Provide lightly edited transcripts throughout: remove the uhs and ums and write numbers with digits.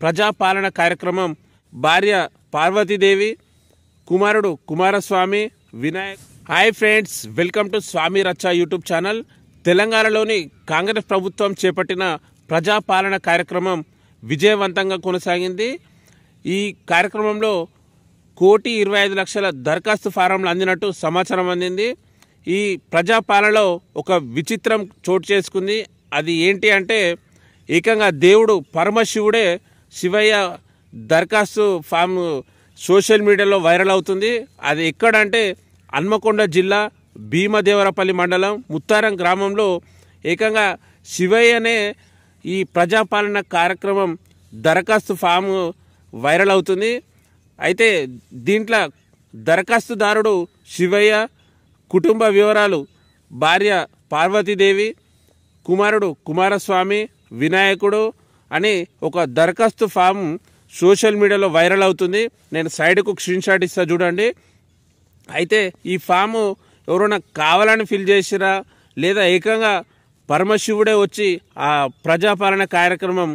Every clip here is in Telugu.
ప్రజాపాలన కార్యక్రమం భార్య పార్వతీదేవి, కుమారుడు Kumaraswamy, Vinayak. Hi friends, welcome to Swamy Racha YouTube channel. తెలంగాణలోని కాంగ్రెస్ ప్రభుత్వం చేపట్టిన ప్రజాపాలన కార్యక్రమం విజయవంతంగా కొనసాగింది. ఈ కార్యక్రమంలో 1,25,00,000 దరఖాస్తు ఫారంలు అందినట్టు సమాచారం అందింది. ఈ ప్రజాపాలనలో ఒక విచిత్రం చోటు చేసుకుంది. అది ఏంటి అంటే, ఏకంగా దేవుడు పరమశివుడే శివయ్య దరఖాస్తు ఫామ్ సోషల్ మీడియాలో వైరల్ అవుతుంది. అది ఎక్కడంటే హన్మకొండ జిల్లా భీమదేవరపల్లి మండలం ముత్తారం గ్రామంలో ఏకంగా శివయ్యనే ఈ ప్రజాపాలన కార్యక్రమం దరఖాస్తు ఫామ్ వైరల్ అవుతుంది. అయితే దీంట్లో దరఖాస్తుదారుడు శివయ్య, కుటుంబ వివరాలు భార్య పార్వతీదేవి, కుమారుడు కుమారస్వామి, వినాయకుడు అని ఒక దరఖాస్తు ఫామ్ సోషల్ మీడియాలో వైరల్ అవుతుంది. నేను సైడ్కు స్క్రీన్ షాట్ ఇస్తా చూడండి. అయితే ఈ ఫాము ఎవరైనా కావాలని ఫిల్ చేసిరా లేదా ఏకంగా పరమశివుడే వచ్చి ఆ ప్రజాపాలన కార్యక్రమం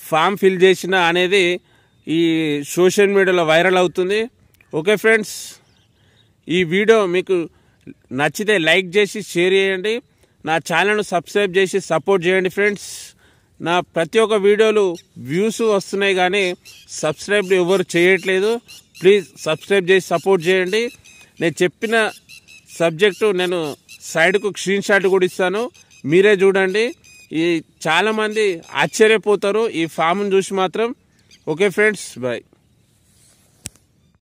ఫామ్ ఫిల్ చేసిన అనేది ఈ సోషల్ మీడియాలో వైరల్ అవుతుంది. ఓకే ఫ్రెండ్స్, ఈ వీడియో మీకు నచ్చితే లైక్ చేసి షేర్ చేయండి. నా ఛానల్ను సబ్స్క్రైబ్ చేసి సపోర్ట్ చేయండి ఫ్రెండ్స్. నా ప్రతి ఒక్క వీడియోలు వ్యూస్ వస్తున్నాయి కానీ సబ్స్క్రైబ్ ఎవరు చేయట్లేదు. ప్లీజ్ సబ్స్క్రైబ్ చేసి సపోర్ట్ చేయండి. నేను చెప్పిన సబ్జెక్టు నేను సైడ్కు స్క్రీన్ షాట్ కూడా ఇస్తాను, మీరే చూడండి. ఈ చాలామంది ఆశ్చర్యపోతారు ఈ ఫామ్ను చూసి మాత్రం. Okay friends, bye.